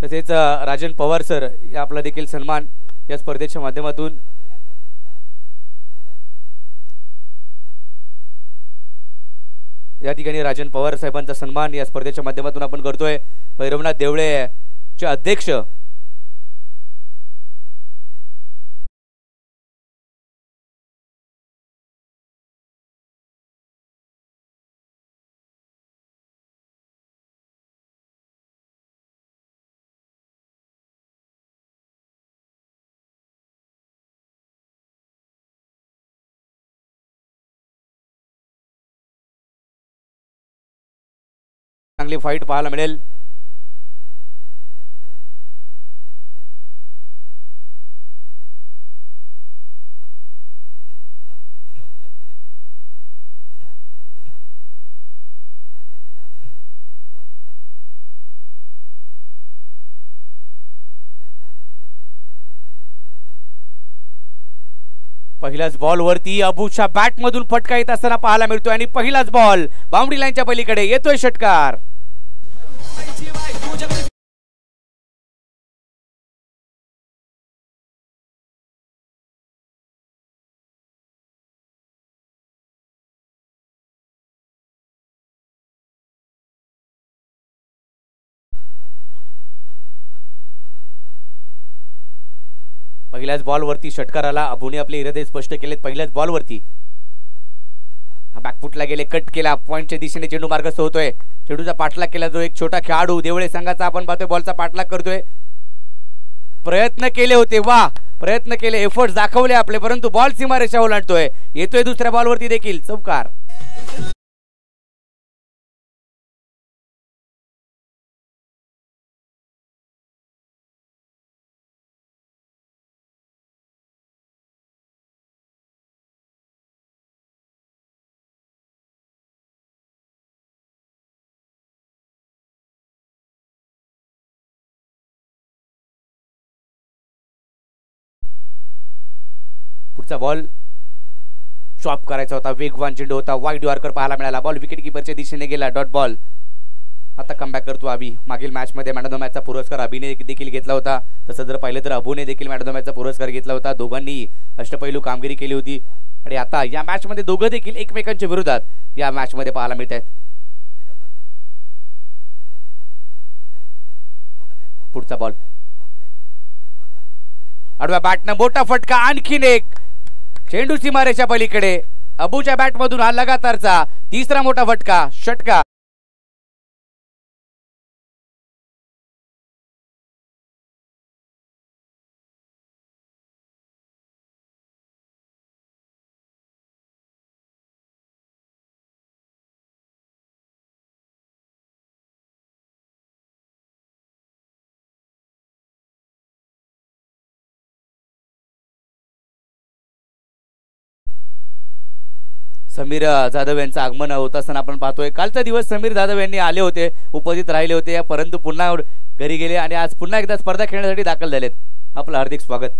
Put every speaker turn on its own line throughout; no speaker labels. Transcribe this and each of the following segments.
तसेच राजन पवार सर या आपला देखील सन्मान या स्पर्धेच्या माध्यमातून या ठिकाणी राजन पवार साहेबांचा सन्मान या स्पर्धेच्या माध्यमातून आपण करतोय। भैरवनाथ देवळे चे अध्यक्ष चांगली फाईट पाहायला मिळेल। पहिल्याच बॉल वरती अबूच्या बॅट मधून फटका येत असताना पाहायला मिळतोय आणि पहिलाच बॉल बाउंड्री लाईनच्या पलीकडे येतोय षटकार। पहिल्याच बॉल वरती षटकार आला। अबूने आपले इरादे स्पष्ट केलेत। पहिल्याच बॉल वरती बॅकफुटला गेले, कट केला, पॉइंटच्या दिशेने चेंडू मार्गस्थ होतोय। चेंडूचा पाठलाग केला जो एक छोटा खेळाडू देवळे संघाचा आपण पाहतोय बॉलचा पाठलाग करतोय। प्रयत्न केले होते, वा प्रयत्न केले, एफर्ट्स दाखवले आपले, परंतु बॉल सीमारेषा ओलांडतोय। येतोय दुसऱ्या बॉलवरती देखील चौकार। पुढचा बॉल चॉप करायचा होता, वेगवान चेंडू होता, वाईड यॉर्कर पाहायला मिळाला। बॉल विकेट कीपरच्या दिशेने गेला, डॉट बॉल। आता कमबॅक करतो अबी। मागील मॅच मध्ये मॅन ऑफ द मॅचचा पुरस्कार अबीने देखील घेतला होता। तसं जर पाहिलं तर अबूने देखील मॅन ऑफ द मॅचचा पुरस्कार घेतला होता। दोघांनी अष्टपैलू कामगिरी केली होती आणि आता या मॅच मध्ये दोघं देखील एकमेकांच्या विरोधात या मॅच मध्ये पाहायला मिळत आहेत। पुढचा बॉल आडव्या बॅटनं मोठा फटका, आणखीन एक चेंडू सीमारेषा पलीकडे। अबूच्या बॅट मधून हा लगातारचा तिसरा मोठा फटका, षटकार। समीर जाधव यांचं आगमन होत असताना आपण पाहतोय। कालचा दिवस समीर जाधव यांनी आले होते, उपस्थित राहिले होते, परंतु पुन्हा घरी गेले आणि आज पुन्हा एकदा स्पर्धा खेळण्यासाठी दाखल झालेत। आपलं हार्दिक स्वागत।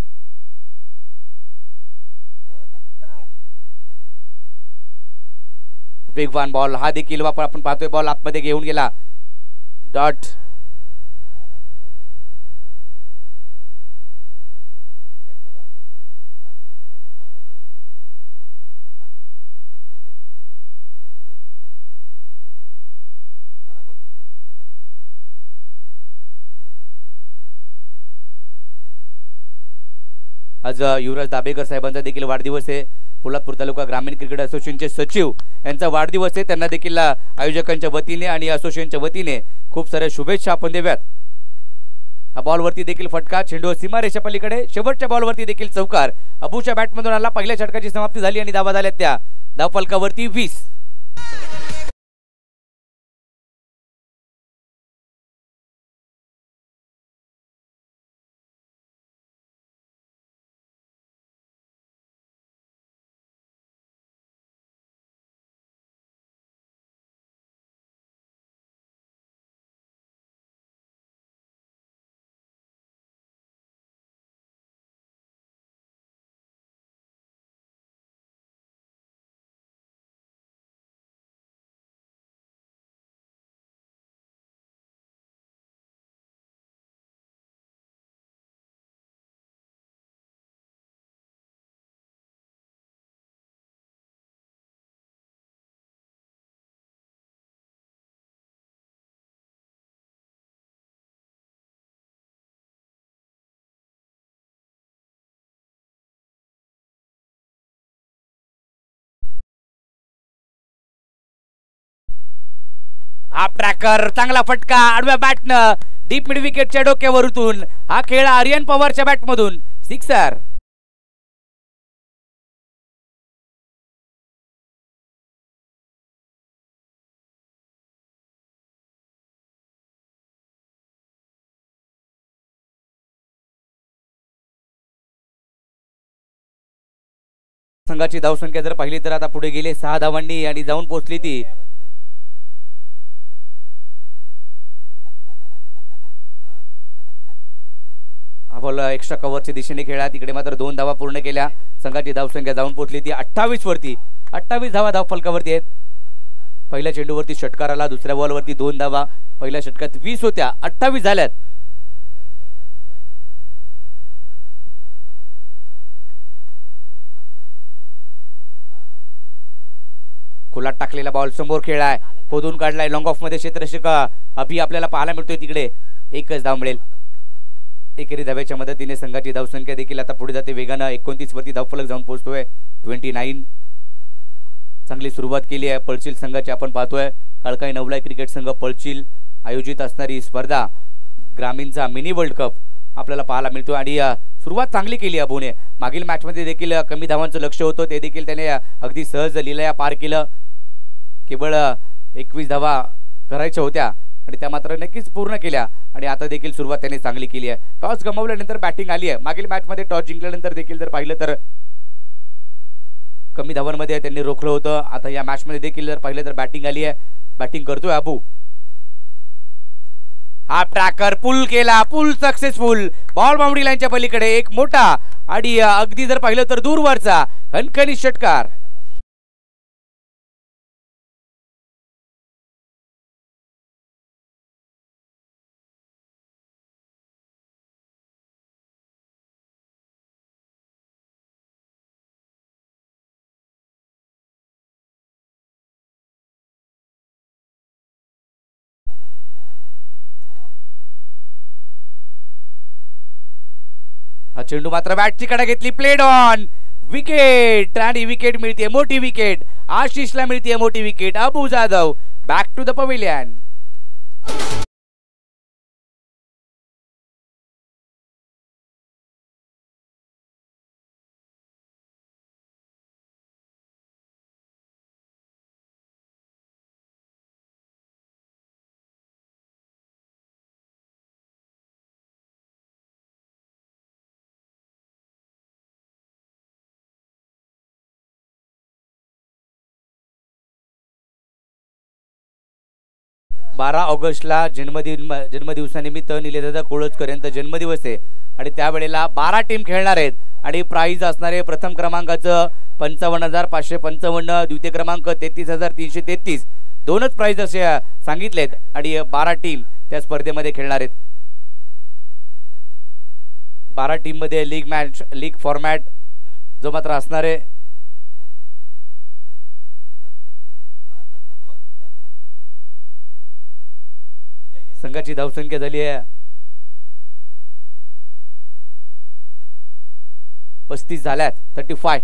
वेगवान बॉल हा देखील वापर आपण पाहतोय, बॉल आतमध्ये घेऊन गेला, डॉट। आज युवराज दाभेकर साहेबांचा देखील वाढदिवस आहे। पोलादपूर तालुका ग्रामीण क्रिकेट असोसिएशनचे सचिव यांचा वाढदिवस आहे। त्यांना देखील आयोजकांच्या वतीने आणि असोसिएशनच्या वतीने खूप साऱ्या शुभेच्छा आपण देऊयात। हा बॉलवरती देखील फटका, चेंडू सीमारेषा पलीकडे, शेवटच्या बॉलवरती देखील चौकार। अबूच्या बॅटमधून आला, पहिल्या षटकाची समाप्ती झाली आणि धावा झाल्या त्या धावफलकावरती 20। हा ट्रॅकर चांगला फटका आडव्या बॅटनं डीप मिड विकेटच्या डोक्यावरून हा खेळ आर्यन पवारच्या बॅटमधून सिक्सर. संघाची धावसंख्या जर पाहिली तर आता पुढे गेले 6 धावांनी आणि जाऊन पोहोचली ती बॉल एक्स्ट्रा कव्हरच्या दिशेने खेळला. तिकडे मात्र 2 धावा पूर्ण केल्या. संघाची धावसंख्या जाऊन पोहोचली ती 28 वरती. 28 धावा धाव फलकावरती आहेत. पहिल्या चेंडूवरती षटकार आला, दुसऱ्या बॉलवरती 2 धावा. पहिल्या षटकात 20 होत्या, 28 झाल्यात. खुला टाकलेला बॉल समोर खेळलाय, खोदून काढलाय, लॉंग ऑफ मध्ये क्षेत्ररक्षक अभि आपल्याला पाहायला मिळतोय. तिकडे एकच धाव मिळेल. एकेरी धाव्याच्या मदतीने संघाची धावसंख्या देखील आता पुढे जाते वेगानं. 29 वरती धावफलक जाऊन पोहोचतोय. 29. चांगली सुरुवात केली आहे पळशील संघाची. आपण पाहतोय काळकाई नवलाई क्रिकेट संघ पळशील आयोजित असणारी स्पर्धा ग्रामीणचा मिनी वर्ल्ड कप आपल्याला पाहायला मिळतो आणि सुरुवात चांगली केली अबूने. मागील मॅच मध्ये देखील कमी धावांचं लक्ष होतं, ते देखील त्याने अगदी सहज लीलया पार केलं. केवळ 21 धावा करायच्या होत्या आणि त्या मात्र नक्कीच पूर्ण केल्या आणि आता देखील सुरुवात त्याने चांगली केली आहे. टॉस गमावल्यानंतर बॅटिंग आली आहे. मागील मॅच मध्ये टॉस जिंकल्यानंतर देखील जर पाहिलं तर कमी धावांमध्ये त्यांनी रोखलं होतं. आता या मॅच मध्ये देखील जर पाहिलं तर बॅटिंग आली आहे. बॅटिंग करतोय अबू. हा ट्रॅकर पुल केला, पुल सक्सेसफुल. बॉल बाउंड्री लाईनच्या पलीकडे एक मोठा आणि अगदी जर पाहिलं तर दूरवरचा खणखणीत षटकार. हा चेंडू मात्र बॅटची कडा घेतली, प्लेड ऑन, विकेट आणि विकेट मिळते, मोठी विकेट. आशिषला मिळते मोठी wicket. Abu Jadhav back to the pavilion. बारा ऑगस्टला जन्मदिवसानिमित्त निलेदादा कोळजकर यांचा जन्मदिवस आहे आणि त्यावेळेला 12 टीम खेळणार आहेत आणि प्राइज असणारे प्रथम क्रमांकाचं 55,555, द्वितीय क्रमांक 33,333. दोनच प्राइज असे सांगितलेत आणि 12 टीम त्या स्पर्धेमध्ये खेळणार आहेत. 12 टीम मध्ये लीग फॉर्मॅट जो मात्र असणार आहे. संघाची धावसंख्या झाली आहे 35 झाल्यात. 35.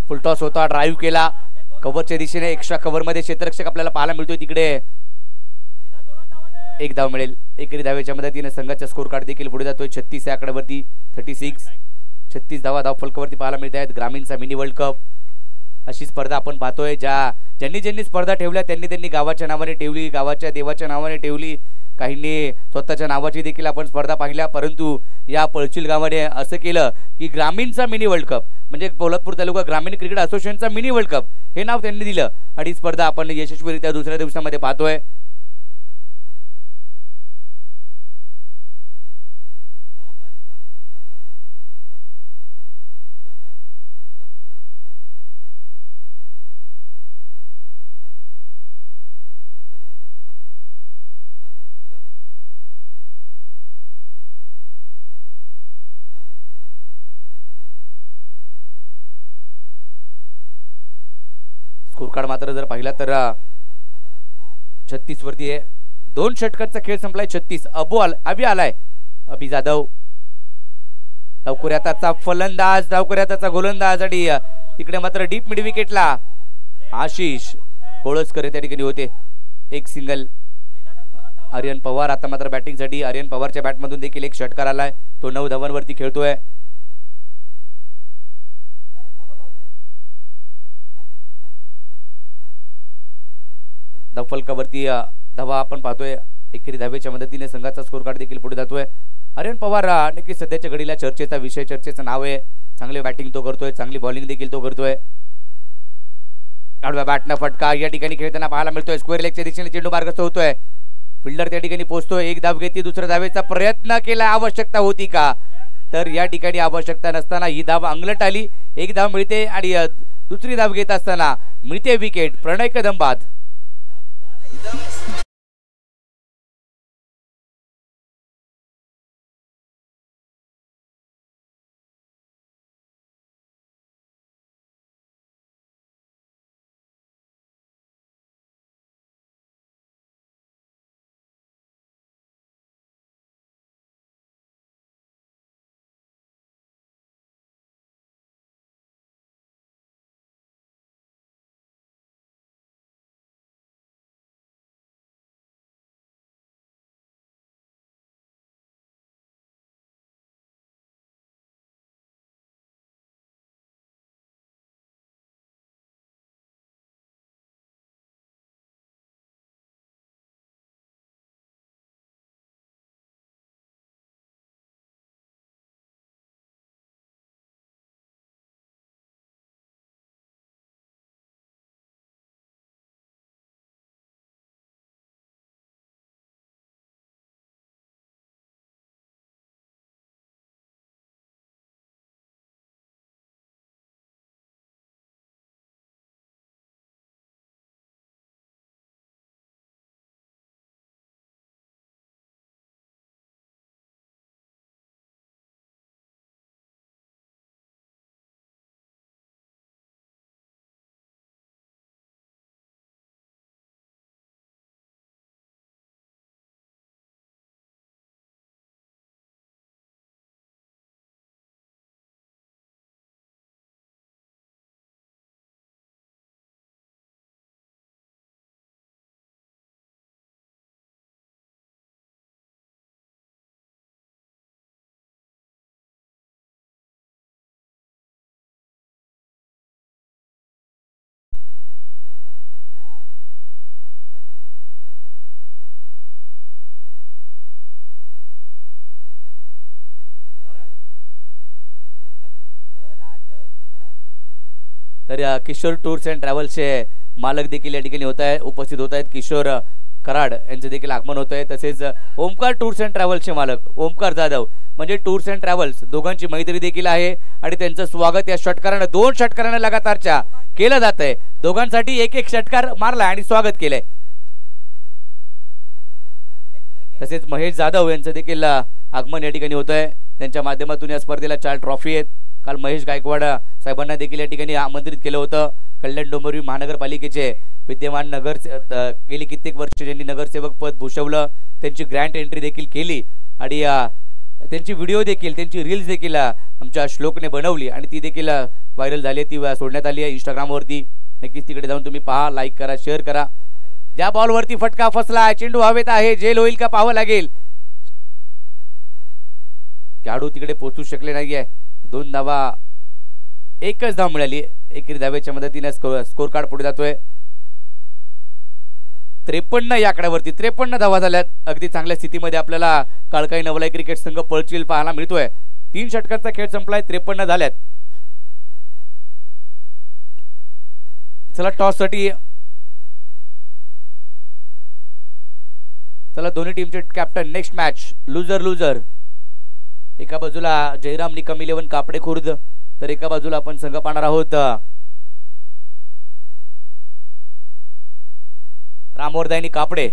फुलटॉस होता, ड्राईव्ह केला कव्हरच्या दिशेने. एक्स्ट्रा कव्हर मध्ये क्षेत्ररक्षक आपल्याला पाहायला मिळतोय. तिकडे एक धाव मिळेल. एकेरी धावेच्या मदतीने संघाचा स्कोर कार्ड देखील पुढे जातोय 36 या आकड्यावरती. 36 धावा धाव फलकावरती पाहायला मिळत आहेत. ग्रामीणचा मिनी वर्ल्ड कप अशी स्पर्धा आपण पाहतोय. ज्यांनी स्पर्धा ठेवल्या त्यांनी गावाच्या नावाने ठेवली, गावाच्या देवाच्या नावाने ठेवली, काहींनी स्वतःच्या नावाची देखील आपण स्पर्धा पाहिल्या. परंतु या पळशील गावाने असं केलं की ग्रामीणचा मिनी वर्ल्ड कप म्हणजे पोलादपूर तालुका ग्रामीण क्रिकेट असोसिएशनचा मिनी वर्ल्ड कप हे नाव त्यांनी दिलं आणि स्पर्धा आपण यशस्वीरित्या दुसऱ्या दिवसामध्ये पाहतोय. स्कोर कार्ड मात्र जर पाहिला तर 36 वरती आहे. 2 षटकांचा खेळ संपलाय. 36. अभि आलाय. अभि जाधव धावकऱ्याचा फलंदाज, धावकऱ्याचा गोलंदाज आणि तिकडे मात्र डीप मिड विकेटला आशिष कोळजकर त्या ठिकाणी होते. एक सिंगल आर्यन पवार. आता मात्र बॅटिंगसाठी आर्यन पवारच्या बॅटमधून देखील एक षटकार आलाय. तो 9 धावांवरती खेळतोय. फलकावरती धावा आपण पाहतोय. एकेरी धावेच्या मदतीने संघाचा स्कोर कार्ड देखील पुढे जातोय. आर्यन पवार नक्कीच सध्याच्या घडीला चर्चेचा विषय, चर्चेचं नाव आहे. चांगली बॅटिंग तो करतोय, चांगली बॉलिंग देखील तो करतोय. आडव्या बॅटनं फटका या ठिकाणी खेळताना पाहायला मिळतोय. स्क्वेअर लेगच्या दिशेने चेंडू मार्गस्थ होतोय. फिल्डर त्या ठिकाणी पोहोचतोय. एक धाव घेते, दुसऱ्या धावेचा प्रयत्न केला. आवश्यकता होती का? तर या ठिकाणी आवश्यकता नसताना ही धाव अंगलट आली. एक धाव मिळते आणि दुसरी धाव घेत असताना मिळते विकेट. प्रणय कदम बाद. तर किशोर टूर्स अँड ट्रॅव्हल्सचे मालक देखील या ठिकाणी उपस्थित होत आहेत. किशोर कराड यांचे देखील आगमन होत आहे. तसेच ओमकार टूर्स अँड ट्रॅव्हल्सचे मालक ओमकार जाधव म्हणजे टूर्स अँड ट्रॅव्हल्स दोघांची मैत्री देखील आहे आणि त्यांचं स्वागत या षटकारानं 2 षटकारानं लगातारच्या केलं जात आहे. दोघांसाठी एक एक षटकार मारला आणि स्वागत केलंय. तसेच महेश जाधव यांचं देखील आगमन या ठिकाणी होत आहे. त्यांच्या माध्यमातून या स्पर्धेला 4 ट्रॉफी आहेत. काल महेश गायकवाड साहेबांना देखील या ठिकाणी आमंत्रित केलं होतं. कल्याण डोंबिवली महानगरपालिकेचे विद्यमान गेली कित्येक वर्ष ज्यांनी नगरसेवक पद भूषवलं त्यांची ग्रँड एंट्री देखील केली आणि त्यांची व्हिडिओ देखील, त्यांची रील्स देखील आमच्या श्लोकने बनवली आणि ती देखील व्हायरल झाली. ती सोडण्यात आली आहे इंस्टाग्रामवरती. नक्कीच तिकडे जाऊन तुम्ही पहा, लाईक करा, शेअर करा. ज्या बॉलवरती फटका फसला, चेंडू हवेत आहे, जेल होईल का पाहावं लागेल. खेळाडू तिकडे पोहोचू शकले नाहीये. 2 धावा, एकच धाव मिळाली. एकेरी धावेच्या मदतीने स्कोर कार्ड पुढे जातोय. 53 या आकड्यावरती 53 धावा झाल्यात. अगदी चांगल्या स्थितीमध्ये आपल्याला काळकाई नवलाई क्रिकेट संघ पळचील पाहायला मिळतोय. 3 षटकांचा खेळ संपलाय, 53 झाल्यात. चला टॉस साठी, चला दोन्ही टीमचे captain. Next match loser loser. एका बाजूला जयराम निकम 11 कापडे खुर्द, तर एका बाजूला आपण संघ पाहणार आहोत रामवर्धानी कापडे.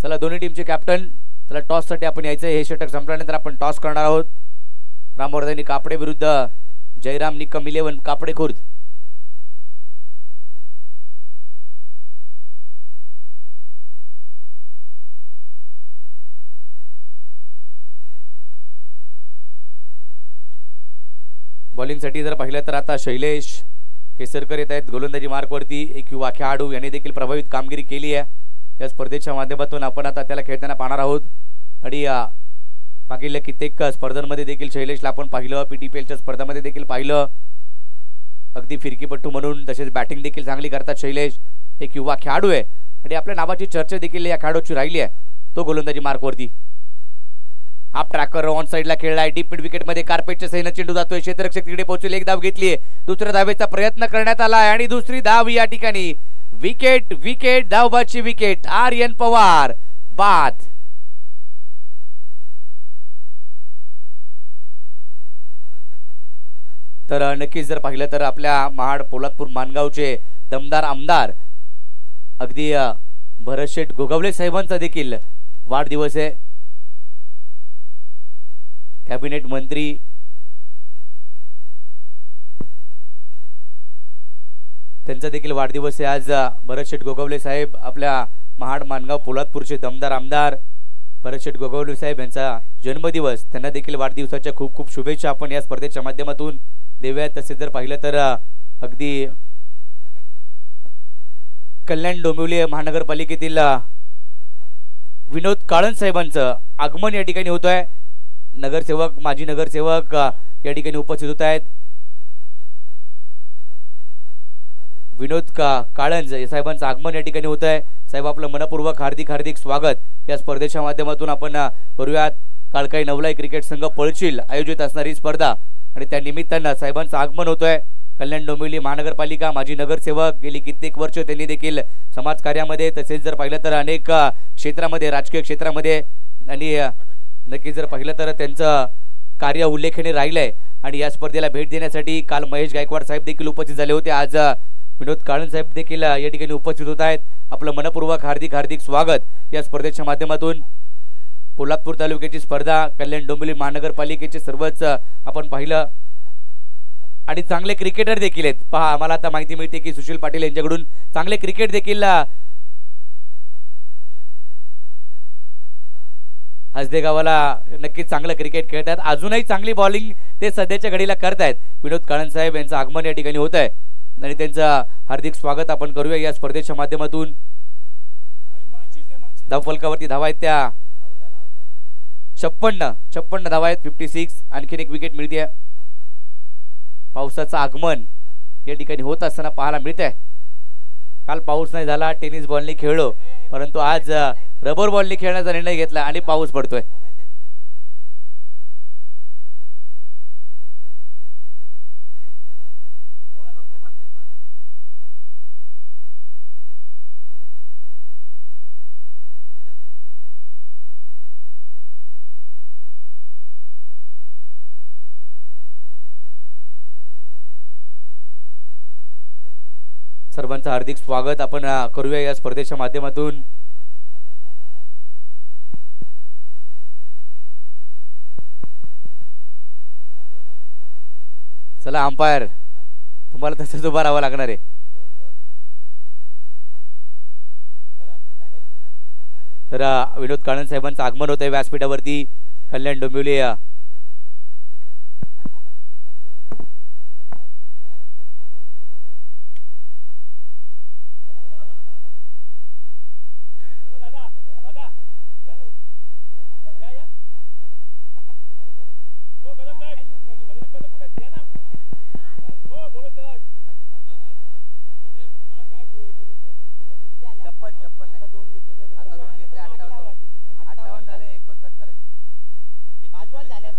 चला दोन्ही टीमचे कॅप्टन. चला टॉस साठी आपण यायचं. हे षटक संपल्यानंतर आपण टॉस करणार आहोत. रामवर्धानी कापडे विरुद्ध जयराम निकम 11 कापडे खुर्द. बॉलिंगसाठी जर पाहिलं तर आता शैलेश केसरकर येत आहेत गोलंदाजी मार्कवरती. एक युवा खेळाडू याने देखील प्रभावित कामगिरी केली आहे. या स्पर्धेच्या माध्यमातून आपण आता त्याला खेळताना पाहणार आहोत. आणि मागील कित्येक स्पर्धांमध्ये देखील शैलेशला आपण पाहिलं, PTPLच्या स्पर्धांमध्ये देखील पाहिलं. अगदी फिरकीपट्टू म्हणून तसेच बॅटिंग देखील चांगली करतात शैलेश. एक युवा खेळाडू आहे आणि आपल्या नावाची चर्चा देखील या खेळाडूची राहिली आहे. तो गोलंदाजी मार्कवरती हाफ ट्रॅकर ऑन साइडला खेळलाय. डीप मिड विकेट मध्ये कार्पेटच्या सैन्य चेंडू जातोय. क्षेत्ररक्षक तिकडे पोहोचले. एक धाव घेतलीये. दुसऱ्या धावेचा प्रयत्न करण्यात आलाय आणि दुसरी धाव या ठिकाणी. विकेट विकेट धावबाची विकेट. आर्यन पवार बाद. तर नक्कीच जर पाहिलं तर आपल्या महाड पोलादपूर मानगावचे दमदार आमदार अगदी भरतशेठ गोगावले साहेबांचा देखील वाढदिवस आहे. कॅबिनेट मंत्री त्यांचा देखील वाढदिवस आहे आज. भरतशेठ गोगावले साहेब आपल्या महाड मानगाव पोलादपूरचे दमदार आमदार भरतशेठ गोगावले साहेब यांचा जन्मदिवस. त्यांना देखील वाढदिवसाच्या खूप खूप शुभेच्छा आपण या स्पर्धेच्या माध्यमातून देऊया. तसे जर पाहिलं तर अगदी कल्याण डोंबिवली महानगरपालिकेतील विनोद काळन साहेबांचं आगमन या ठिकाणी होत आहे. नगरसेवक माजी नगरसेवक या ठिकाणी उपस्थित होत आहेत. विनोद काळंज साहेबांचं आगमन या ठिकाणी होत आहे. साहेब आपलं मनपूर्वक हार्दिक हार्दिक स्वागत या स्पर्धेच्या माध्यमातून आपण करूयात. काळकाई नवलाई क्रिकेट संघ पळशील आयोजित असणारी स्पर्धा आणि त्या निमित्तानं साहेबांचं आगमन होतंय. कल्याण डोंबिवली महानगरपालिका माजी नगरसेवक गेली कित्येक वर्ष त्यांनी देखील समाजकार्यामध्ये तसेच जर पाहिलं तर अनेक क्षेत्रामध्ये राजकीय क्षेत्रामध्ये आणि नक्की जर पाहिलं तर त्यांचं कार्य उल्लेखनीय राहिलंय. आणि या स्पर्धेला भेट देण्यासाठी काल महेश गायकवाड साहेब देखील उपस्थित झाले होते. आज विनोद काळन साहेब देखील या ठिकाणी उपस्थित होत आहेत. आपलं मनपूर्वक हार्दिक हार्दिक स्वागत या स्पर्धेच्या माध्यमातून. पोलादपूर तालुक्याची स्पर्धा कल्याण डोंबिवली महानगरपालिकेचे सर्वच आपण पाहिलं आणि चांगले क्रिकेटर देखील आहेत. पहा आम्हाला आता माहिती मिळते की सुशील पाटील यांच्याकडून चांगले क्रिकेट देखील हसदे गावाला नक्कीच चांगलं क्रिकेट खेळतात. अजूनही चांगली बॉलिंग ते सध्याच्या घडीला करतायत. विनोद काळन साहेब यांचं आगमन या ठिकाणी होत आहे आणि त्यांचं हार्दिक स्वागत आपण करूया या स्पर्धेच्या माध्यमातून. धावफलकावरती धावा आहेत त्या 56 धावा आहेत. 56. आणखीन एक विकेट मिळते. पावसाचं आगमन या ठिकाणी होत असताना पाहायला मिळतंय. काल पाऊस नाही झाला, टेनिस बॉलनी खेळलो, परंतु आज रबर बॉलनी खेळण्याचा निर्णय घेतला आणि पाऊस पडतोय. सर्वांचं हार्दिक स्वागत आपण करूया या स्पर्धेच्या माध्यमातून. चला अंपायर तुम्हाला तसंच उभा राहावं लागणार आहे. तर विनोद काळन साहेबांचं आगमन होत आहे व्यासपीठावरती कल्याण डोंबिवली.
झाले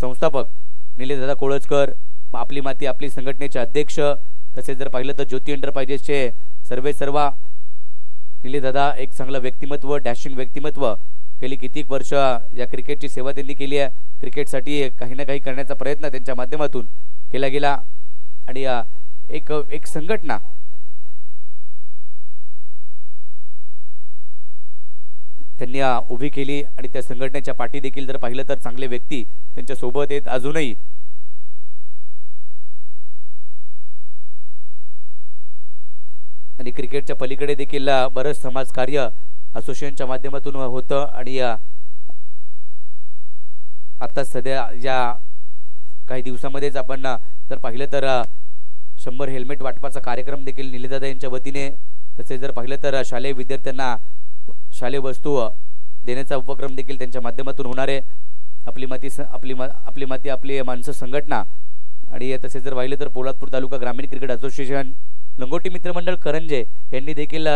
संस्थापक निलेशदादा कोळजकर, आपली माती आपली संघटनेचे अध्यक्ष, तसेच जर पाहिलं तर ज्योती एंटरप्राइजेसचे सर्वा निलेशदादा एक चांगलं व्यक्तिमत्व, डॅशिंग व्यक्तिमत्व, गेली कितीक वर्ष या क्रिकेटची सेवा त्यांनी केली आहे. क्रिकेटसाठी काही ना काही करण्याचा प्रयत्न त्यांच्या माध्यमातून केला गेला आणि एक संघटना त्यांनी उभी केली आणि त्या संघटनेच्या पाठी देखील जर पाहिलं तर चांगले व्यक्ती त्यांच्या सोबत आहेत अजूनही. आणि क्रिकेटच्या पलीकडे देखील बरंच समाजकार्य असोसिएशनच्या माध्यमातून होतं आणि आता सध्या या काही दिवसामध्येच आपण जर पाहिलं तर 100 हेल्मेट वाटपाचा कार्यक्रम देखील निलेशदादा यांच्या वतीने, तसेच जर पाहिलं तर शालेय विद्यार्थ्यांना शालेय वस्तू देण्याचा उपक्रम देखील त्यांच्या माध्यमातून होणार आहे. आपली माती आपली माणसं संघटना आणि तसेच जर पाहिलं तर पोलादपूर तालुका ग्रामीण क्रिकेट असोसिएशन, लंगोटी मित्रमंडळ करंजे यांनी देखील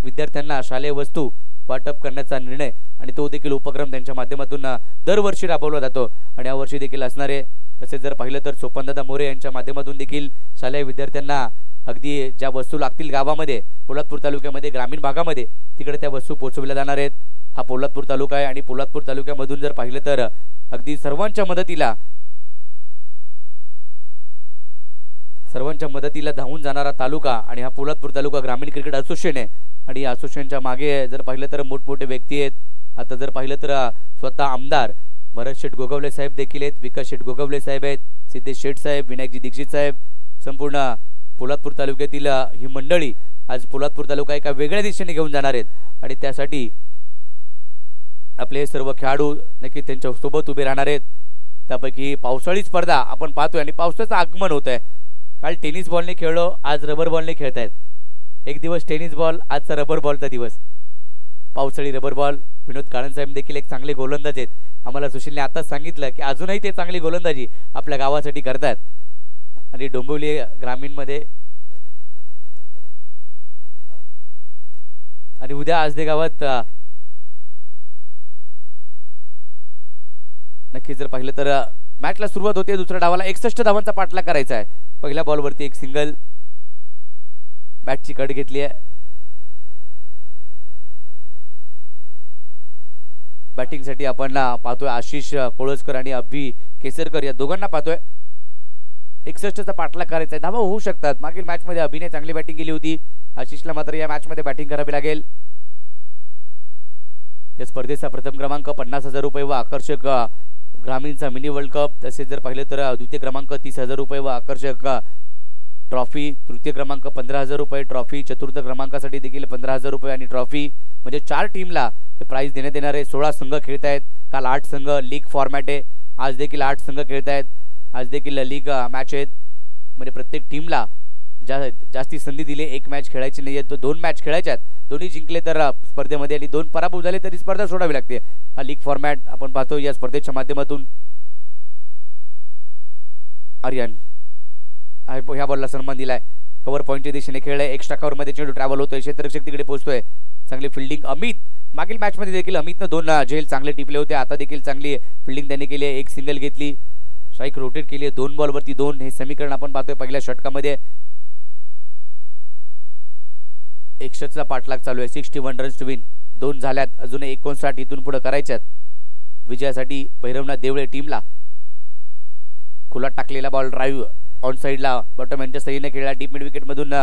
विद्यार्थ्यांना शालेय वस्तू वाटप करण्याचा निर्णय आणि तो देखील उपक्रम त्यांच्या माध्यमातून दरवर्षी राबवला जातो आणि यावर्षी देखील असणार आहे. तसेच जर पाहिलं तर सोपनदादा मोरे यांच्या माध्यमातून देखील शालेय विद्यार्थ्यांना अगदी ज्या वस्तू लागतील गावामध्ये, पोलादपूर तालुक्यामध्ये, ग्रामीण भागामध्ये तिकडे त्या वस्तू पोहोचवल्या जाणार आहेत. हा पोलादपूर तालुका आहे आणि पोलादपूर तालुक्यामधून जर पाहिलं तर अगदी सर्वांच्या मदतीला धावून जाणारा तालुका आणि हा पोलादपूर तालुका ग्रामीण क्रिकेट असोसिएशन आहे. आणि या असोसिएशनच्या मागे जर पाहिलं तर मोठमोठे व्यक्ती आहेत. आता जर पाहिलं तर स्वतः आमदार भरत शेठ गोगवले साहेब देखील आहेत, विकास शेठ गोगवले साहेब आहेत, सिद्धेश शेठ साहेब, विनायकजी दीक्षित साहेब, संपूर्ण पोलादपूर तालुक्यातील ही मंडळी आज पोलादपूर तालुका एका वेगळ्या दिशेने घेऊन जाणार आहेत आणि त्यासाठी आपले हे सर्व खेळाडू नक्की त्यांच्या सोबत उभे राहणार आहेत. त्यापैकी पावसाळी स्पर्धा आपण पाहतोय आणि पावसाचं आगमन होत आहे. काल टेनिस बॉलने खेळलो, आज रबर बॉलने खेळतायत. एक दिवस टेनिस बॉल, आजचा रबर बॉलचा दिवस. पावसाळी रबर बॉल. विनोद काळन साहेब देखील एक चांगले गोलंदाज आहेत. आम्हाला सुशीलने आताच सांगितलं की अजूनही ते चांगली गोलंदाजी आपल्या गावासाठी करतात आणि डोंबिवली ग्रामीण मध्ये आणि उद्या आजदे गावात नक्की जर पाहिलं तर मॅचला सुरुवात होते. दुसऱ्या डावाला 61 धावांचा पाठलाग करायचा आहे. पहिल्या बॉलवरती एक सिंगल, बॅटची कट घेतली आहे. बॅटिंगसाठी आपण पाहतोय आशिष कोळजकर आणि अभि केसरकर या दोघांना पाहतोय. 61चा पाठलाग करायचा आहे. धावा होऊ शकतात. मागील मॅच मध्ये अभिने चांगली बॅटिंग केली होती. आशिषला मात्र या मॅच मध्ये बॅटिंग करावी लागेल. या स्पर्धेचा प्रथम क्रमांक 50,000 रुपये व आकर्षक ग्रामीणचा मिनी वर्ल्ड कप, तसेच जर पाहिलं तर द्वितीय क्रमांक 30,000 रुपये व आकर्षक ट्रॉफी, तृतीय क्रमांक 15,000 रुपये ट्रॉफी, चतुर्थ क्रमांकासाठी देखील 15,000 रुपये आणि ट्रॉफी. म्हणजे 4 टीमला हे प्राइज देण्यात येणार आहे. 16 संघ खेळत आहेत. काल 8 संघ लीग फॉर्मॅट आहे. आज देखील 8 संघ खेळत आहेत. आज देखील लीग मॅच आहेत. म्हणजे प्रत्येक टीमला जास्ती संधी दिली. एक मॅच खेळायची नाही आहे, तो 2 मॅच खेळायच्यात. दोन्ही जिंकले तर स्पर्धेमध्ये आणि 2 पराभव झाले तरी स्पर्धा सोडावी लागते. हा लीग फॉर्मॅट आपण पाहतो. या स्पर्धेच्या माध्यमातून आर्यन ह्या बॉलला सन्मान दिलाय. कव्हर पॉईंटच्या दिशेने खेळलाय. एक्स्ट्रा कव्हर मध्ये चेंडू ट्रॅव्हल होतोय. क्षेत्ररक्षक तिकडे पोहोचतोय. चांगली फिल्डिंग अमित. मागील मॅच मध्ये देखील अमितनं 2 झेल चांगले टिपले होते. आता देखील चांगली फिल्डिंग त्यांनी केली आहे. एक सिंगल घेतली, स्ट्राईक रोटेट केली आहे. 2 बॉलवरती 2 हे समीकरण आपण पाहतोय पहिल्या षटकामध्ये. 61चा पाठलाग चालू आहे. 61 रन्स टू विन. 2 झाल्यात. अजून 59 इथून पुढे करायच्यात विजयासाठी. भैरवनाथ देवळे टीमला खुला टाकलेला बॉल ड्राईव्ह ऑन साइडला बॉटम यांच्या सहीने खेळला. डीप मिड विकेट मधून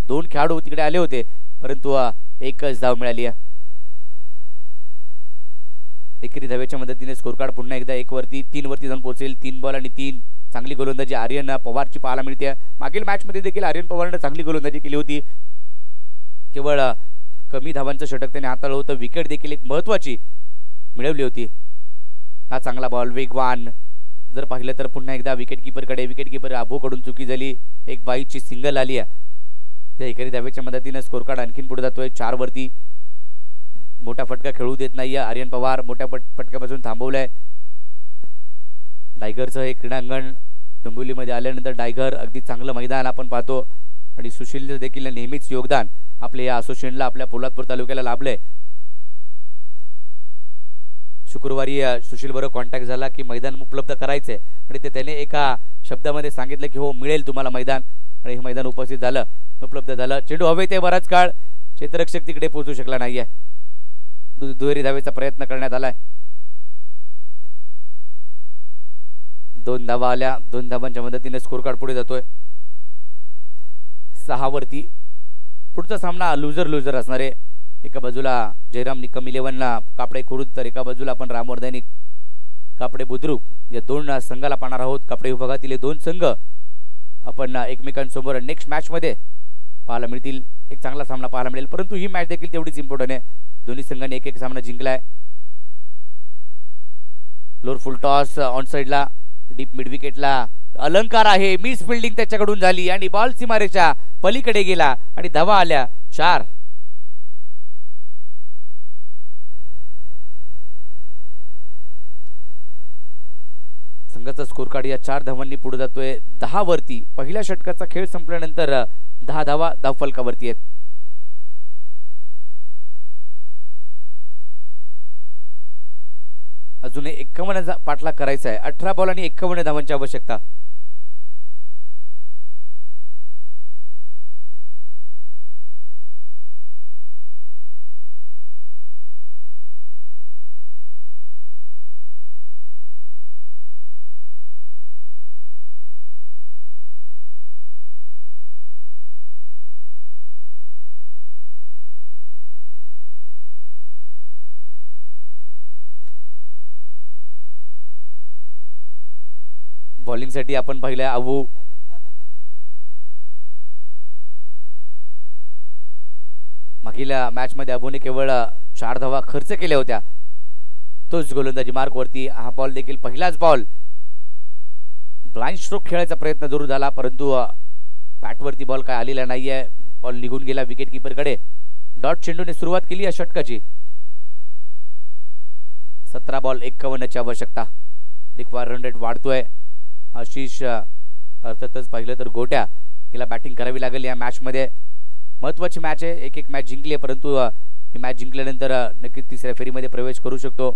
2 खेळाडू तिकडे आले होते, परंतु एकच धाव मिळाली. एकेरी धावेच्या मदतीने स्कोर कार्ड पुन्हा एकदा 1 वरती 3 वरती जाऊन पोहोचेल. 3 बॉल आणि 3. चांगली गोलंदाजी आर्यन पवारची पाहायला मिळते. मागील मॅच मध्ये देखील आर्यन पवारने चांगली गोलंदाजी केली होती. केवळ कमी धावांचं षटक त्याने हाताळलं होतं. विकेट देखील एक महत्वाची मिळवली होती. हा चांगला बॉल वेगवान. जर पाहिलं तर पुन्हा एकदा विकेट कीपर आभोकडून चुकी झाली. एक बाईची सिंगल आली आहे. त्या एकेरी धावेच्या मदतीने स्कोर कार्ड आणखीन पुढे जातोय 4 वरती. मोठा फटका खेळू देत नाहीये आर्यन पवार. मोठ्या फटक्यापासून थांबवलाय. डायगरचं हे क्रीडांगण डोंबिवलीमध्ये आल्यानंतर डायगर अगदी चांगलं मैदान आपण पाहतो आणि सुशील देखील नेहमीच योगदान आपल्या या असोसिएशनला आपल्या पोलादपूर तालुक्याला लाभलंय. शुक्रवारी सुशील बरोबर कॉन्टॅक्ट झाला की मैदान उपलब्ध करायचंय आणि ते त्याने एका शब्दामध्ये सांगितलं की हो मिळेल तुम्हाला मैदान, आणि हे मैदान उपस्थित झालं, उपलब्ध झालं. चेंडू हवे ते बराच काळ क्षेत्ररक्षक तिकडे पोहोचू शकला नाहीये. दुहेरी धावेचा प्रयत्न करण्यात आलाय. 2 धावा आल्या. 2 धावांच्या मदतीने स्कोर कार्ड पुढे जातोय 6 वरती. पुढचा सामना लुझर असणार आहे. एका बाजूला जयराम निकम 11ला कापडे खुर्द, तर एका बाजूला आपण रामवर्धनी कापडे बुद्रुक या 2 संघाला पाहणार आहोत. कापडे विभागातील 2 संघ आपण एकमेकांसमोर नेक्स्ट मॅच मध्ये पाहायला मिळतील. एक चांगला सामना पाहायला मिळेल, परंतु ही मॅच देखील तेवढीच इम्पॉर्टंट आहे. दोन्ही संघांनी एक सामना जिंकलाय. लोअर फुल टॉस ऑन साइडला, डीप मिड विकेटला अलंकार आहे. मिस फिल्डिंग त्याच्याकडून झाली आणि बॉल सीमारेच्या पलीकडे गेला आणि धावा आल्या 4. संघाचा स्कोर कार्ड या 4 धावांनी पुढे जातोय 10 वरती. पहिल्या षटकाचा खेळ संपल्यानंतर 10 धावा धावफलकावरती आहेत. अजून 51 पाठलाग करायचा आहे. 18 बॉल आणि 51 धावांची आवश्यकता. बॉलिंग साठी आपण पाहिलंय अबू, मागील मॅच मध्ये अबूने केवळ 4 धावा खर्च केल्या होत्या. तोच गोलंदाजी मार्क वरती. हा बॉल देखील पहिलाच बॉल. ब्लाइंड स्ट्रोक खेळायचा प्रयत्न जरूर झाला, परंतु बॅटवरती बॉल काय आलेला नाहीये. बॉल निघून गेला विकेट कीपर कडे. डॉट चेंडूने सुरुवात केली या षटकाची. 17 बॉल 51 ची आवश्यकता. रिक्वायर रन रेट वाढतोय. आशिष अर्थातच पाहिलं तर गोट्या हिला बॅटिंग करावी लागेल या मॅच मध्ये. महत्वाची मॅच आहे. एक मॅच जिंकली आहे, परंतु ही मॅच जिंकल्यानंतर नक्कीच तिसऱ्या फेरीमध्ये प्रवेश करू शकतो.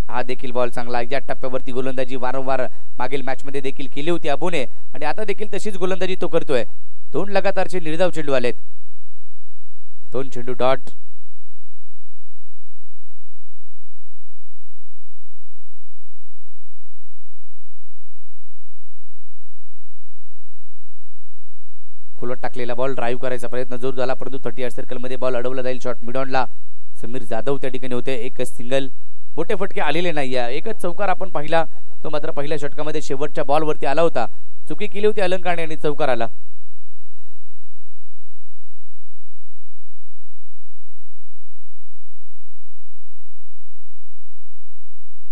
हा देखील बॉल चांगला. या टप्प्यावरती गोलंदाजी वारंवार मागील मॅच मध्ये देखील केली होती अबूने, आणि आता देखील तशीच गोलंदाजी तो करतोय. 2 लगातारचे निर्धाव चेंडू आलेत. 2 चेंडू डॉट. खुलत टाकलेला बॉल. ड्राईव्ह करायचा प्रयत्न जरूर झाला, परंतु 38 सर्कल मध्ये बॉल अडवला जाईल. शॉट मिडॉनला. समीर जाधव त्या ठिकाणी होते. एकच सिंगल. मोठे फटके आलेले नाही. एकच चौकार आपण पाहिला, तो मात्र पहिल्या षटकामध्ये शेवटच्या बॉलवरती आला होता. चुकी केली होती अलंकारने आणि चौकार आला.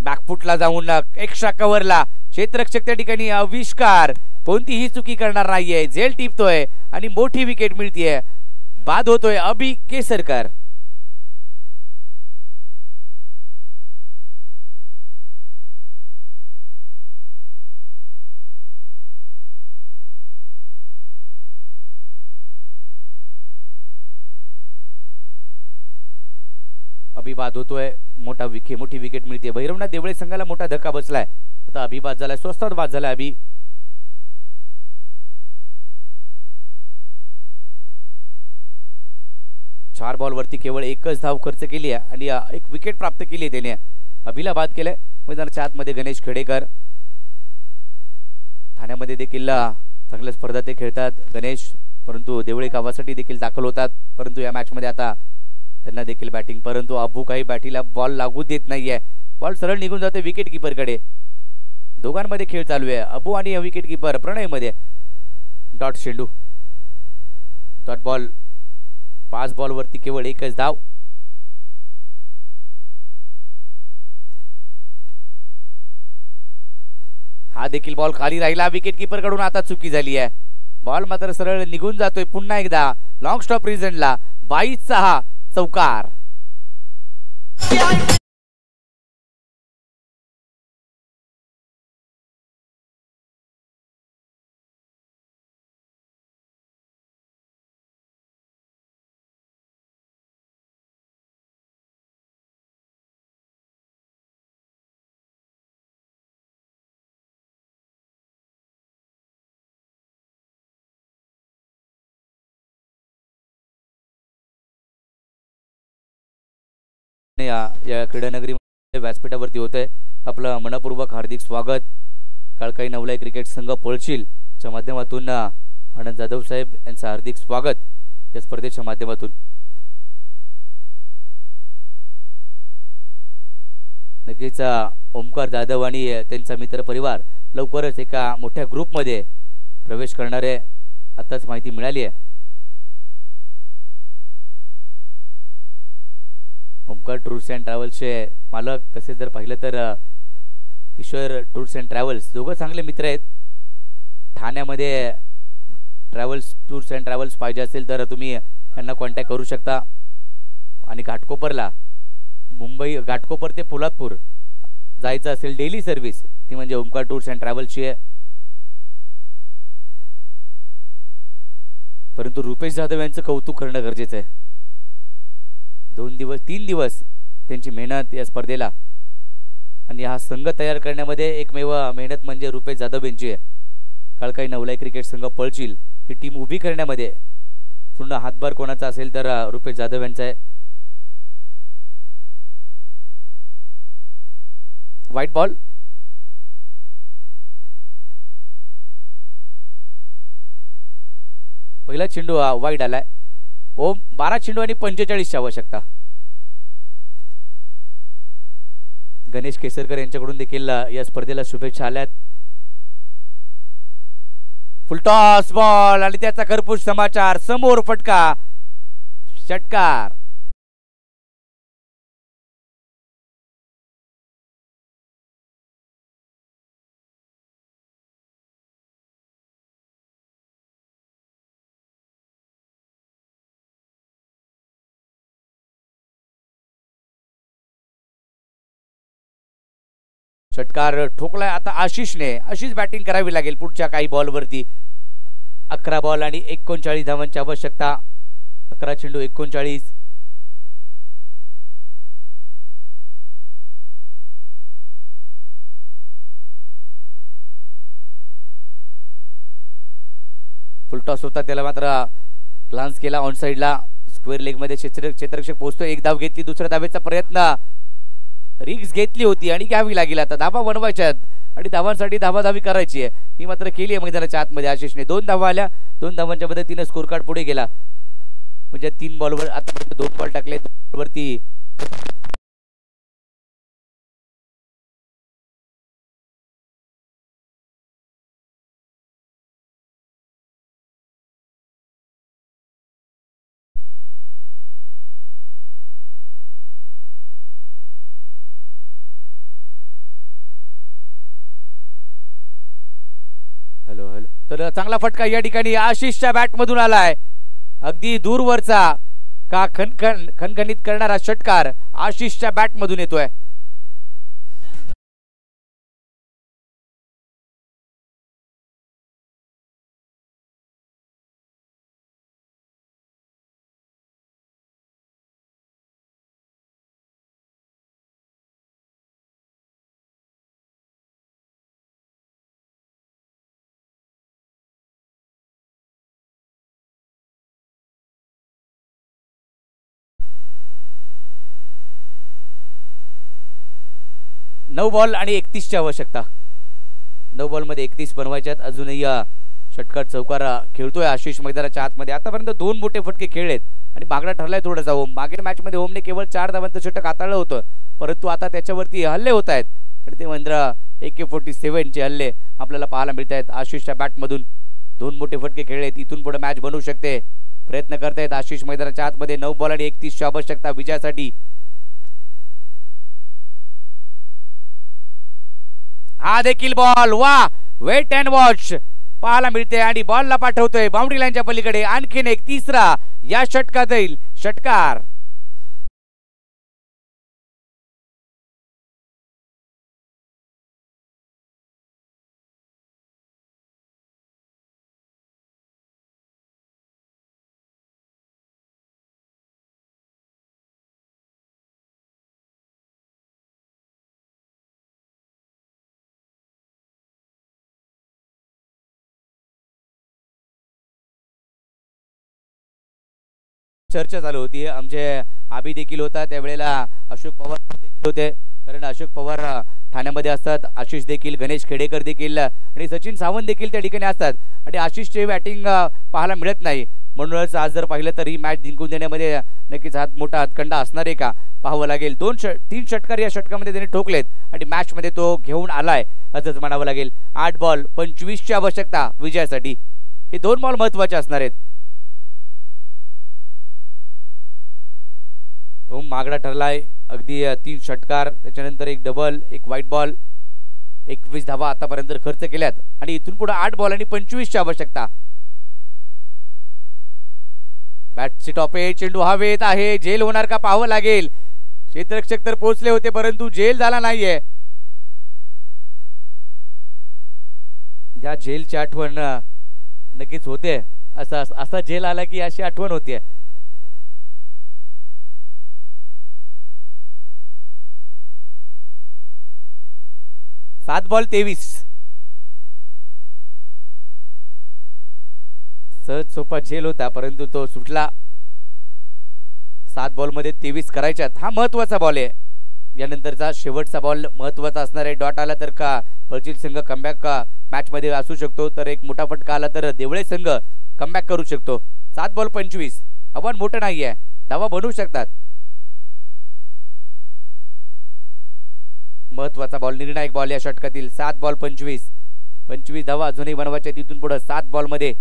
बॅकफुटला जाऊन एक्स्ट्रा कव्हरला क्षेत्ररक्षक त्या ठिकाणी आविष्कार कोणतीही चुकी करणार नाहीये. झेल टिपतोय आणि मोठी विकेट मिळतीये. बाद होतोय अभि केसरकर. अभि बाद होतोय. मोठी विकेट मिळते. भैरवनाथ देवळे संघाला मोठा धक्का बसलाय. आता अभि बाद झालाय. स्वस्तात बाद झालाय अभि. चार बॉल वरती केवळ एकच धाव खर्च केली आहे आणि एक विकेट प्राप्त केली आहे त्याने. अभिला बाद केलंय. मैदानाच्या आतमध्ये गणेश खेडेकर. ठाण्यामध्ये देखील चांगल्या स्पर्धा ते खेळतात गणेश, परंतु देवळे गावासाठी देखील दाखल होतात. परंतु या मॅच मध्ये आता त्यांना देखील बॅटिंग, परंतु अबू काही बॅटीला बॉल लागू देत नाहीये. बॉल सरळ निघून जाते विकेट कीपर कडे. दोघांमध्ये खेळ चालू आहे. अबू आणि विकेट कीपर प्रणय मध्ये. डॉट चेंडू. Dot ball. 5 बॉल वरती केवळ एकच धाव. हा देखील बॉल खाली राहिला विकेट कीपर कडून. आता चुकी झाली आहे. बॉल मात्र सरळ निघून जातोय. पुन्हा एकदा लॉंग स्टॉप रिझनला 22-6 चौकार. या क्रीडानगरी व्यासपीठावरती होत आहे. आपलं मनपूर्वक हार्दिक स्वागत. काळकाई नवलाई क्रिकेट संघ पळशीलच्या माध्यमातून आनंद जाधव साहेब यांचं हार्दिक स्वागत या स्पर्धेच्या माध्यमातून. नक्कीच ओमकार जाधव आणि त्यांचा मित्र परिवार लवकरच एका मोठ्या ग्रुपमध्ये प्रवेश करणार आहे, आताच माहिती मिळाली आहे. ओमकार टूर्स अँड ट्रॅव्हल्सचे मालक, तसेच जर पाहिलं तर किशोर टूर्स अँड ट्रॅव्हल्स, दोघं चांगले मित्र आहेत. ठाण्यामध्ये टूर्स अँड ट्रॅव्हल्स पाहिजे असेल तर तुम्ही यांना कॉन्टॅक्ट करू शकता. आणि घाटकोपरला, मुंबई घाटकोपर ते पोलादपूर जायचं असेल डेली सर्व्हिस, ती म्हणजे ओमकार टूर्स अँड ट्रॅव्हल्सची आहे. परंतु रुपेश जाधव यांचं कौतुक करणं गरजेचं आहे. 3 दिवस त्यांची मेहनत या स्पर्धेला, आणि हा संघ तयार करण्यामध्ये एकमेव मेहनत म्हणजे रुपेश जाधव यांची आहे. काळकाई नवलाई क्रिकेट संघ पळशील ही टीम उभी करण्यामध्ये पूर्ण हातभार कोणाचा असेल तर रुपेश जाधव यांचा आहे. व्हाईट बॉल, पहिला चेंडू वाईड आलाय. ओम 12 चेंडू आणि 45ची आवश्यकता. गणेश केसरकर यांच्याकडून देखील या स्पर्धेला शुभेच्छा आल्यात. फुलटॉस बॉल आणि त्याचा खरपूस समाचार, समोर फटका, षटकार. षटकार ठोकलाय आता आशिषने. अशीच बॅटिंग करावी लागेल पुढच्या काही बॉलवरती. 11 बॉल आणि 39 धावांची आवश्यकता. 11 चेंडू 39. फुलटॉस होता, त्याला मात्र ग्लान्स केला ऑन साइडला. स्क्वेअर लेग मध्ये क्षेत्ररक्षक पोहोचतो. एक धाव घेतली, दुसऱ्या धावेचा प्रयत्न, रिक्स घेतली होती आणि घ्यावी लागेल. आता धावा बनवायच्यात आणि धावांसाठी धावाधावी करायची आहे, ही मात्र केली आहे मैदानाच्या आतमध्ये आशिषने. 2 धावा आल्या, 2 धावांच्या मदतीने स्कोर कार्ड पुढे गेला. म्हणजे 3 बॉलवर आतापर्यंत 2 बॉल टाकले, 2 वरती हॅलो हॅलो. तर चांगला फटका या ठिकाणी आशिषच्या बॅट मधून आलाय, अगदी दूरवरचा का खणखणीत करणारा षटकार आशिषच्या बॅट मधून येतोय. नऊ बॉल आणि 31ची आवश्यकता. 9 बॉल मध्ये 31 बनवायच्यात. अजूनही षटकार चौकारा खेळतोय आशिष मैदानाच्या आतमध्ये. आतापर्यंत 2 मोठे फटके खेळलेत आणि मागणा ठरलाय थोडासा ओम. मागील मॅच मध्ये ओमने केवळ 4 धावांचं षटक हाताळलं होतं, परंतु आता त्याच्यावरती हल्ले होत आहेत आणि ते म्हणजे AK-47 चे हल्ले आपल्याला पाहायला मिळत आहेत. आशिषच्या बॅट मधून 2 मोठे फटके खेळलेत. इथून पुढे मॅच बनवू शकते, प्रयत्न करतायत आशिष मैदानाच्या आतमध्ये. 9 बॉल आणि 31ची आवश्यकता विजयासाठी. हा देखील बॉल, वा, वेट अँड वॉच पाहायला मिळते आणि बॉलला पाठवतोय बाउंड्री लाईनच्या पलीकडे. आणखीन एक तिसरा या षटकात येईल षटकार. चर्चा चालू होती. आमचे आबी देखील होता त्यावेळेला, अशोक पवार देखील होते, कारण अशोक पवार ठाण्यामध्ये असतात, आशिष देखील, गणेश खेडेकर देखील आणि सचिन सावंत देखील त्या ठिकाणी असतात आणि आशिषचे बॅटिंग पाहायला मिळत नाही. म्हणूनच आज जर पाहिलं तर ही मॅच जिंकून देण्यामध्ये नक्कीच हात मोठा हातखंडा असणार आहे का पाहावं लागेल. 3 षटकार या षटकामध्ये त्याने ठोकलेत आणि मॅचमध्ये तो घेऊन आलाय असंच म्हणावं लागेल. 8 बॉल 25ची आवश्यकता विजयासाठी. हे 2 बॉल महत्वाचे असणार आहेत. ओम मागडा ठरलाय, अगदी 3 षटकार, त्याच्यानंतर एक डबल, एक व्हाईट बॉल, 21 धावा आतापर्यंत खर्च केल्यात आणि इथून पुढे 8 बॉल आणि 25ची आवश्यकता. बॅटची टॉपे, चेंडू हवेत आहे, झेल होणार का पाहावं लागेल. क्षेत्ररक्षक तर पोहोचले होते परंतु झेल झाला नाहीये. ज्या झेलची आठवण नक्कीच होते, असा झेल आला की अशी आठवण होते. सात बॉल 23. सहज सोपा झेल होता परंतु तो सुटला. 7 बॉल मध्ये 23 करायच्यात. हा महत्वाचा बॉल आहे. यानंतरचा शेवटचा बॉल महत्वाचा असणार आहे. डॉट आला तर का पळचिल संघ कमबॅक मॅच मध्ये असू शकतो, तर एक मोठा फटका आला तर देवळे संघ कमबॅक करू शकतो. 7 बॉल 25. आव्हान मोठं नाहीये, धावा बनवू शकतात. महत्वाचा बॉल, निर्णायक बॉल या षटकातील. 7 बॉल 25 धावा अजूनही बनवायच्या. तिथून पुढे 7 बॉल मध्ये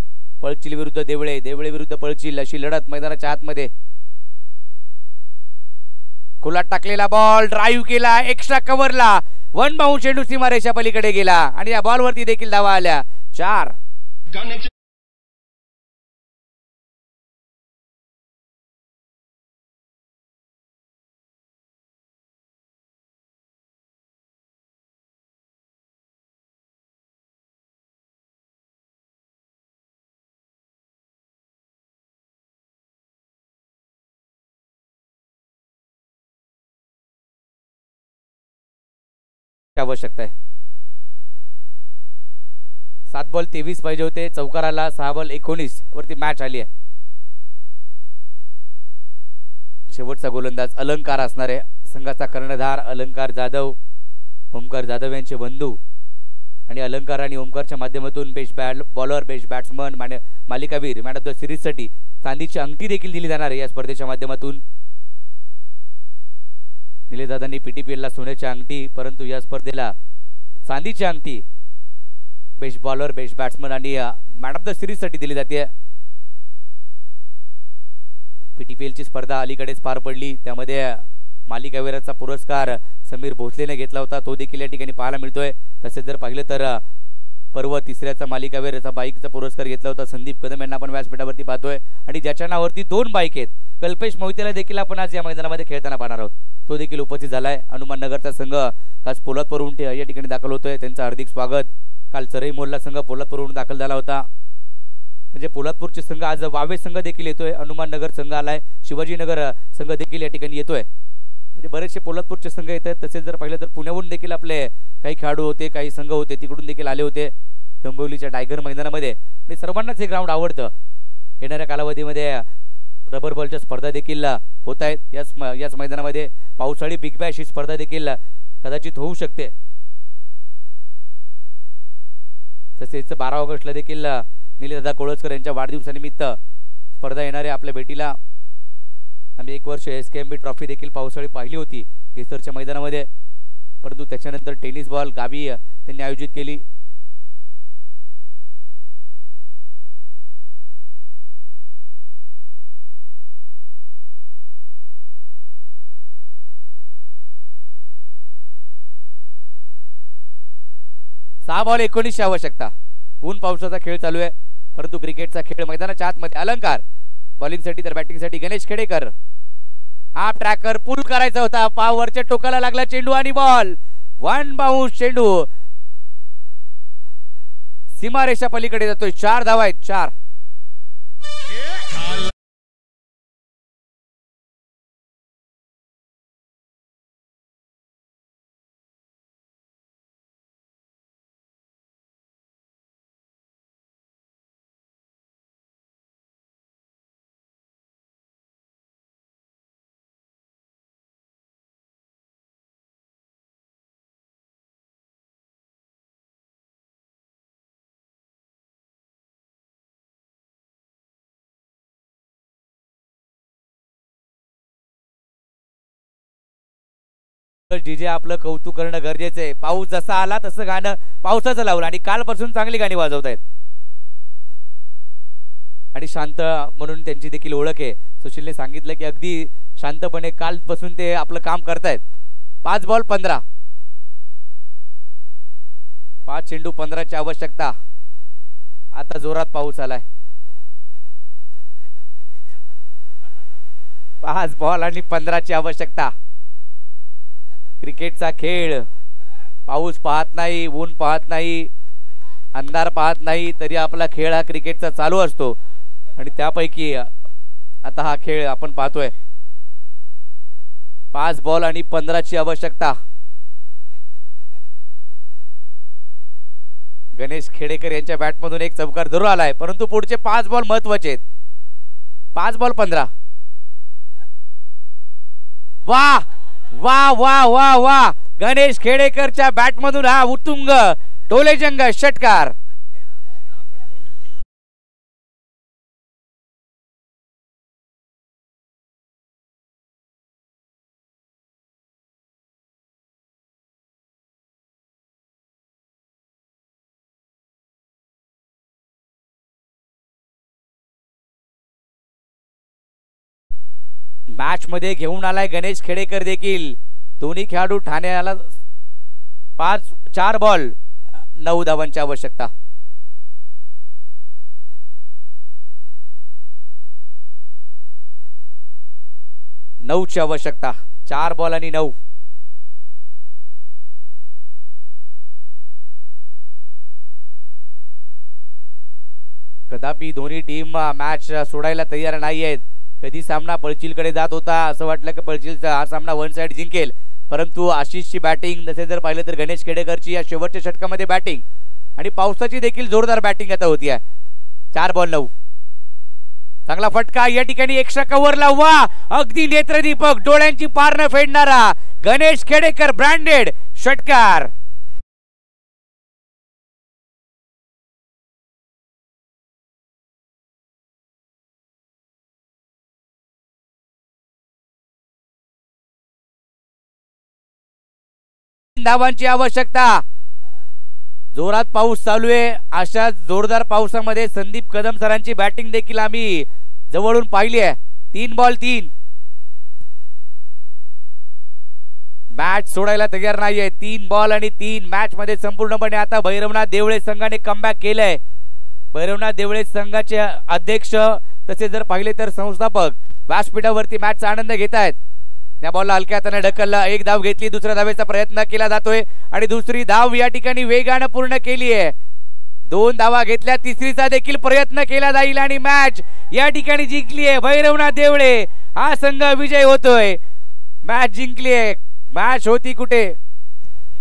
पळचिल विरुद्ध देवळे, देवळे विरुद्ध पळचिल अशी लढत मैदानाच्या आतमध्ये. खुला टाकलेला बॉल, ड्राईव्ह केला, एक्स्ट्रा कव्हरला, 1 बाउंड चेंडू सीमारेषा पलीकडे गेला आणि या बॉलवरती देखील धावा आल्या. 4. आवश्यकता आहे. 7 बॉल 23 पाहिजे होते. चौकाराला 6 बॉल 19 वरती मॅच आली आहे. शेवटचा गोलंदाज अलंकार असणार आहे. संघाचा कर्णधार अलंकार जाधव, ओमकार जाधव यांचे बंधू आणि अलंकार आणि ओमकारच्या माध्यमातून बेस्ट बॉलर, बेस्ट बॅट्समन, मालिकावीर, मॅन ऑफ द सिरीज साठी चांदीची अंगठी देखील दिली जाणार आहे या स्पर्धेच्या माध्यमातून. निलेदादांनी PTPL ला सोन्याची अंगठी, परंतु या स्पर्धेला चांदीची अंगठी बेस्ट बॉलर, बेस्ट बॅट्समन आणि मॅन ऑफ द सिरीज साठी दिली जाते. PTPL ची स्पर्धा अलीकडेच पार पडली, त्यामध्ये मालिकावीराचा पुरस्कार समीर भोसलेने घेतला होता, तो देखील या ठिकाणी पाहायला मिळतोय. तसेच जर पाहिलं तर पर्व तिसऱ्याचा मालिकावीराचा बाईकचा पुरस्कार घेतला होता संदीप कदम यांना आपण व्यासपीठावरती पाहतोय आणि ज्याच्या नावावरती 2 बाईक आहेत, कल्पेश मोहितेला देखील आपण आज या मैदानामध्ये खेळताना पाहणार आहोत. तो देखील उपस्थित झालाय. हनुमान नगरचा संघ खास पोलादपूरहून या ठिकाणी दाखल होतोय, त्यांचं हार्दिक स्वागत. काल चरई मोहल्ला संघ पोलादपूरहून दाखल झाला होता. म्हणजे पोलादपूरचे संघ आज वावे संघ देखील येतोय, हनुमान नगर संघ आलाय, शिवाजीनगर संघ देखील या ठिकाणी येतोय. म्हणजे बरेचसे पोलादपूरचे संघ येत आहेत. तसेच जर पाहिलं तर पुण्याहून देखील आपले काही खेळाडू होते, काही संघ होते, तिकडून देखील आले होते डोंबिवलीच्या टायगर मैदानामध्ये. आणि सर्वांनाच हे ग्राउंड आवडतं. येणाऱ्या कालावधीमध्ये रबर बॉलच्या स्पर्धा देखील होत आहेत याच मैदानामध्ये. पावसाळी बिग बॅश ही स्पर्धा देखील कदाचित होऊ शकते. तसेच 12 ऑगस्टला देखील निलेदादा कोळसकर यांच्या वाढदिवसानिमित्त स्पर्धा येणार आहे आपल्या भेटीला. आम्ही 1 वर्ष SKMB ट्रॉफी देखील पावसाळी पाहिली होती केसरच्या मैदानामध्ये, परंतु त्याच्यानंतर टेनिस बॉल गावी त्यांनी आयोजित केली. सहा बॉल 19 आवश्यकता. ऊन पावसाचा खेळ चालू आहे, परंतु क्रिकेटचा खेळ मैदानाच्या आतमध्ये. अलंकार बॉलिंगसाठी तर बॅटिंगसाठी गणेश खेडेकर. हा ट्रॅकर पुल करायचा होता, पावरच्या टोकाला लागला चेंडू आणि बॉल. 1 बाउंड चेंडू सीमारेषा पलीकडे जातोय. 4 धावा आहेत. 4. डीजे आपलं कौतुक करणं गरजेचं आहे. पाऊस जसा आला तसं गाणं पावसाचं लावलं आणि कालपासून चांगली गाणी वाजवत आहेत आणि शांत म्हणून त्यांची देखील ओळख आहे. सुशीलने सांगितलं की अगदी शांतपणे कालपासून ते आपलं काम करतायत. 5 बॉल 15, 5 चेंडू 15ची आवश्यकता. आता जोरात पाऊस आलाय. 5 बॉल आणि 15ची आवश्यकता. क्रिकेटचा खेळ. पाऊस पाहत नाही, ऊन पाहत नाही, अंधार पाहत नाही, तरी आपला खेळ हा क्रिकेटचा चालू असतो आणि त्यापैकी आता हा खेळ आपण पाहतोय. 5 बॉल आणि 15ची आवश्यकता. गणेश खेडेकर यांच्या बॅटमधून एक चौकार जरूर आलाय, परंतु पुढचे 5 बॉल महत्वाचे आहेत. 5 बॉल 15. वा वा वा वा वा, गणेश खेडेकरच्या बॅटमधून हा उत्तुंग टोलेजंग षटकार. मॅच मध्ये घेऊन आलाय गणेश खेडेकर देखील. दोन्ही खेळाडू ठाण्याला 4 बॉल 9 धावांची आवश्यकता. ची आवश्यकता. 4 बॉल आणि 9. कदापि दोन्ही टीम मॅच सोडायला तयार नाही आहेत. कधी सामना पळचिलकडे जात होता, असं वाटलं की पळचिलचा हा सामना वन साइड जिंकेल, परंतु आशिषची बॅटिंग तसे जर पाहिलं तर गणेश खेडेकरची या शेवटच्या षटकामध्ये बॅटिंग आणि पावसाची देखील जोरदार बॅटिंग आता होती आहे. 4 बॉल 9. चांगला फटका या ठिकाणी एक्स्ट्रा कव्हरला. वा, अगदी नेत्रदीपक, डोळ्यांची पार न फेडणारा गणेश खेडेकर ब्रँडेड षटकार. धावांची आवश्यकता. जोरात पाऊस चालू आहे. अशा जोरदार पावसामध्ये संदीप कदम सरांची बॅटिंग देखील आम्ही जवळून पाहिली आहे. 3 बॉल 3. मॅच सोडायला तयार नाहीये. 3 बॉल आणि 3. मॅच मध्ये संपूर्णपणे आता भैरवनाथ देवळे संघाने कमबॅक केलंय. भैरवनाथ देवळे संघाचे अध्यक्ष तसे जर पाहिले तर संस्थापक व्यासपीठावरती मॅचचा आनंद घेत आहेत. त्या बॉलला हलक्या हाताने ढकलला. 1 धाव घेतली. दुसऱ्या धावेचा प्रयत्न केला जातोय आणि दुसरी धाव या ठिकाणी वेगाने पूर्ण केली आहे. 2 धावा घेतल्या. तिसरीचा देखील प्रयत्न केला जाईल आणि मॅच या ठिकाणी जिंकली आहे भैरवनाथ देवळे. हा संघ विजय होतोय. मॅच जिंकली आहे. मॅच होती कुठे,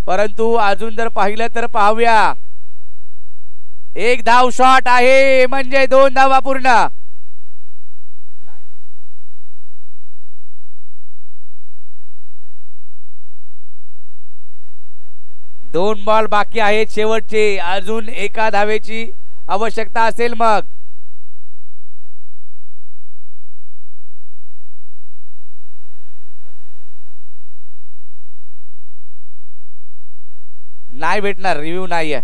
परंतु अजून जर पाहिलं तर पाहूया. 1 धाव शॉट आहे म्हणजे 2 धावा पूर्ण. 2 बॉल बाकी आहेत शेवटचे. अजून 1 धावेची आवश्यकता असेल मग. नाही भेटणार. रिव्ह्यू नाही आहे.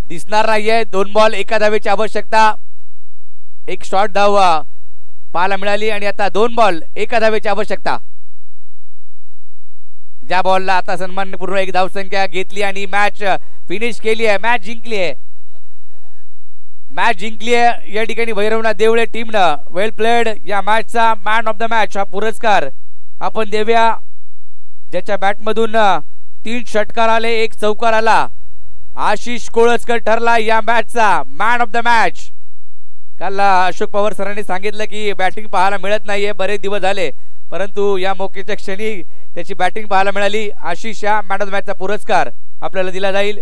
दिसणार नाहीये. 2 बॉल 1 धावेची आवश्यकता. 1 शॉट धाव पाहायला मिळाली आणि आता 2 बॉल 1 धावेची आवश्यकता. ज्या बॉलला आता सन्मानपूर्ण 1 धावसंख्या घेतली आणि मॅच फिनिश केली आहे. मॅच जिंकली आहे. मॅच जिंकली आहे या ठिकाणी भैरवनाथ देवळे टीमनं. वेल प्लेड. या मॅचचा मॅन ऑफ द मॅच हा पुरस्कार आपण देऊया. ज्याच्या बॅटमधून 3 षटकार आले, 1 चौकार आला. आशिष कोळसकर ठरला या मॅचचा मॅन ऑफ द मॅच. काल अशोक पवार सरांनी सांगितलं की बॅटिंग पाहायला मिळत नाहीये, बरेच दिवस झाले, परंतु या मौकेच्या क्षणी त्याची बॅटिंग पाहायला मिळाली. आशिष या मॅन ऑफ द मॅचचा पुरस्कार आपल्याला दिला जाईल.